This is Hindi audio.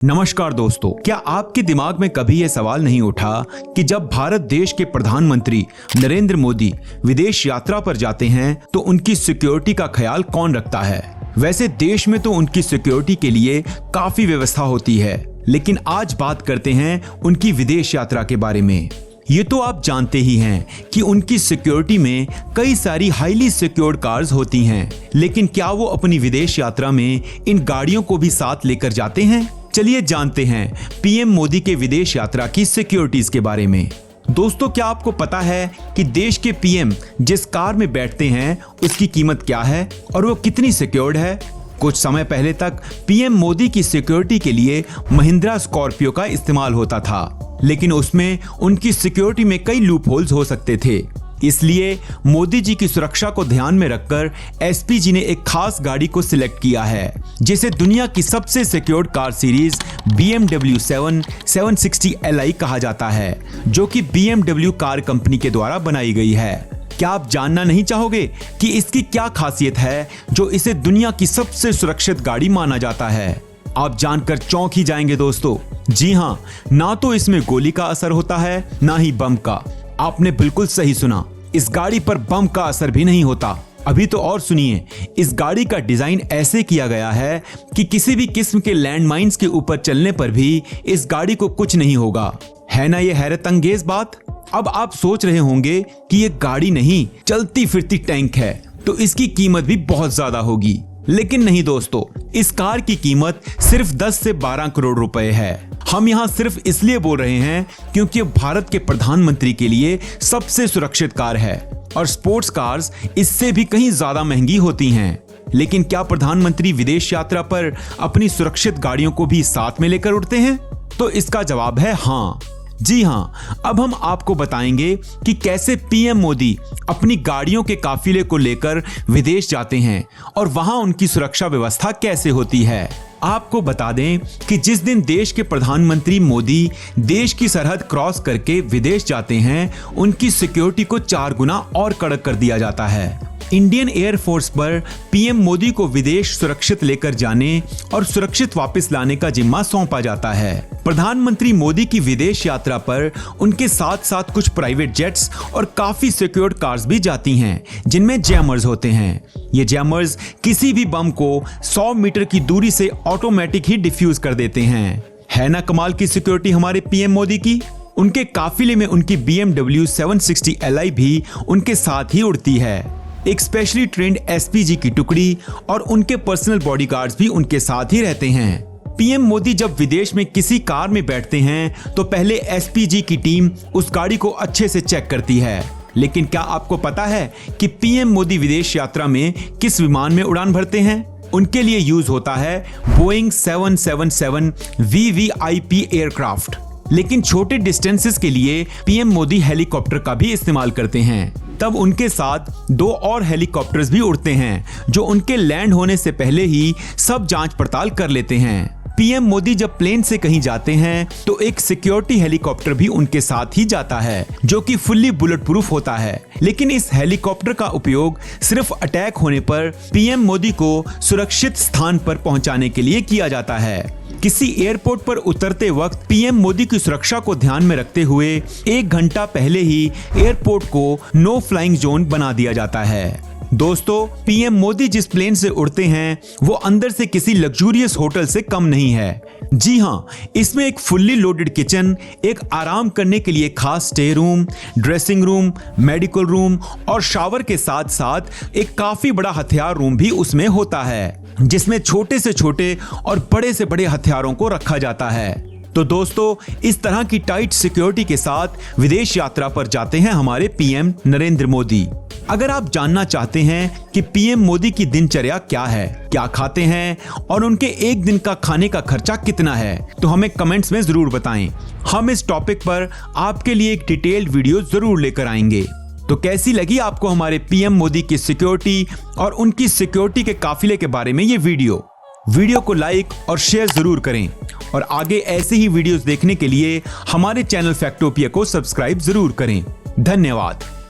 नमस्कार दोस्तों, क्या आपके दिमाग में कभी यह सवाल नहीं उठा कि जब भारत देश के प्रधानमंत्री नरेंद्र मोदी विदेश यात्रा पर जाते हैं तो उनकी सिक्योरिटी का ख्याल कौन रखता है। वैसे देश में तो उनकी सिक्योरिटी के लिए काफी व्यवस्था होती है, लेकिन आज बात करते हैं उनकी विदेश यात्रा के बारे में। ये तो आप जानते ही हैं कि उनकी सिक्योरिटी में कई सारी हाईली सिक्योर्ड कार्स होती हैं, लेकिन क्या वो अपनी विदेश यात्रा में इन गाड़ियों को भी साथ लेकर जाते हैं? चलिए जानते हैं पीएम मोदी के विदेश यात्रा की सिक्योरिटीज के बारे में। दोस्तों, क्या आपको पता है कि देश के पीएम जिस कार में बैठते हैं उसकी कीमत क्या है और वो कितनी सिक्योर्ड है? कुछ समय पहले तक पीएम मोदी की सिक्योरिटी के लिए महिंद्रा स्कॉर्पियो का इस्तेमाल होता था, लेकिन उसमें उनकी सिक्योरिटी में कई लूप होल्स हो सकते थे। इसलिए मोदी जी की सुरक्षा को ध्यान में रखकर एसपीजी ने एक खास गाड़ी को सिलेक्ट किया है, जिसे दुनिया की सबसे secured car series BMW 760 Li कहा जाता है, जो कि BMW कार कंपनी के द्वारा बनाई गई है। क्या आप जानना नहीं चाहोगे कि इसकी क्या खासियत है जो इसे दुनिया की सबसे सुरक्षित गाड़ी माना जाता है? आप जानकर चौंक ही जाएंगे दोस्तों। जी हाँ, ना तो इसमें गोली का असर होता है, ना ही बम का। आपने बिल्कुल सही सुना, इस गाड़ी पर बम का असर भी नहीं होता। अभी तो और सुनिए, इस गाड़ी का डिजाइन ऐसे किया गया है कि किसी भी किस्म के लैंडमाइंस के ऊपर चलने पर भी इस गाड़ी को कुछ नहीं होगा। है ना ये हैरत अंगेज बात? अब आप सोच रहे होंगे कि ये गाड़ी नहीं, चलती फिरती टैंक है, तो इसकी कीमत भी बहुत ज्यादा होगी। लेकिन नहीं दोस्तों, इस कार की कीमत सिर्फ 10 से 12 करोड़ रुपए है। हम यहाँ सिर्फ इसलिए बोल रहे हैं क्योंकि भारत के प्रधानमंत्री के लिए सबसे सुरक्षित कार है और स्पोर्ट्स कार्स इससे भी कहीं ज्यादा महंगी होती हैं। लेकिन क्या प्रधानमंत्री विदेश यात्रा पर अपनी सुरक्षित गाड़ियों को भी साथ में लेकर उड़ते हैं? तो इसका जवाब है हाँ। जी हाँ, अब हम आपको बताएंगे कि कैसे पीएम मोदी अपनी गाड़ियों के काफिले को लेकर विदेश जाते हैं और वहां उनकी सुरक्षा व्यवस्था कैसे होती है। आपको बता दें कि जिस दिन देश के प्रधानमंत्री मोदी देश की सरहद क्रॉस करके विदेश जाते हैं, उनकी सिक्योरिटी को 4 गुना और कड़क कर दिया जाता है। इंडियन एयरफोर्स पर पीएम मोदी को विदेश सुरक्षित लेकर जाने और सुरक्षित वापस लाने का जिम्मा सौंपा जाता है। प्रधानमंत्री मोदी की विदेश यात्रा पर उनके साथ साथ कुछ प्राइवेट जेट्स और काफी सिक्योर्ड कार्स भी जाती हैं, जिनमें जैमर्स होते हैं। ये जैमर्स किसी भी बम को 100 मीटर की दूरी से ऑटोमेटिक ही डिफ्यूज कर देते हैं। है ना कमाल की सिक्योरिटी हमारे पीएम मोदी की? उनके काफिले में उनकी BMW 760 Li भी उनके साथ ही उड़ती है। एक स्पेशली ट्रेंड एसपीजी की टुकड़ी और उनके पर्सनल बॉडीगार्ड्स भी उनके साथ ही रहते हैं। पीएम मोदी जब विदेश में किसी कार में बैठते हैं तो पहले एसपीजी की टीम उस गाड़ी को अच्छे से चेक करती है। लेकिन क्या आपको पता है कि पीएम मोदी विदेश यात्रा में किस विमान में उड़ान भरते हैं? उनके लिए यूज होता है बोइंग 777 VVIP एयरक्राफ्ट। लेकिन छोटे डिस्टेंसेस के लिए पीएम मोदी हेलीकॉप्टर का भी इस्तेमाल करते हैं। तब उनके साथ 2 और हेलीकॉप्टर्स भी उड़ते हैं, जो उनके लैंड होने से पहले ही सब जांच पड़ताल कर लेते हैं। पीएम मोदी जब प्लेन से कहीं जाते हैं तो एक सिक्योरिटी हेलीकॉप्टर भी उनके साथ ही जाता है, जो कि फुल्ली बुलेट प्रूफ होता है। लेकिन इस हेलीकॉप्टर का उपयोग सिर्फ अटैक होने पर पीएम मोदी को सुरक्षित स्थान पर पहुंचाने के लिए किया जाता है। किसी एयरपोर्ट पर उतरते वक्त पीएम मोदी की सुरक्षा को ध्यान में रखते हुए 1 घंटा पहले ही एयरपोर्ट को नो फ्लाइंग जोन बना दिया जाता है। दोस्तों, पीएम मोदी जिस प्लेन से उड़ते हैं वो अंदर से किसी लग्जूरियस होटल से कम नहीं है। जी हाँ, इसमें एक फुल्ली लोडेड किचन, एक आराम करने के लिए खास stay room, dressing room, medical room और शावर के साथ साथ एक काफी बड़ा हथियार रूम भी उसमें होता है, जिसमें छोटे से छोटे और बड़े से बड़े हथियारों को रखा जाता है। तो दोस्तों, इस तरह की टाइट सिक्योरिटी के साथ विदेश यात्रा पर जाते हैं हमारे पीएम नरेंद्र मोदी। अगर आप जानना चाहते हैं कि पीएम मोदी की दिनचर्या क्या है, क्या खाते हैं और उनके एक दिन का खाने का खर्चा कितना है, तो हमें कमेंट्स में जरूर बताएं। हम इस टॉपिक पर आपके लिए एक डिटेल्ड वीडियो जरूर लेकर आएंगे। तो कैसी लगी आपको हमारे पीएम मोदी की सिक्योरिटी और उनकी सिक्योरिटी के काफिले के बारे में ये वीडियो को लाइक और शेयर जरूर करें और आगे ऐसे ही वीडियोस देखने के लिए हमारे चैनल फैक्टोपिया को सब्सक्राइब जरूर करें। धन्यवाद।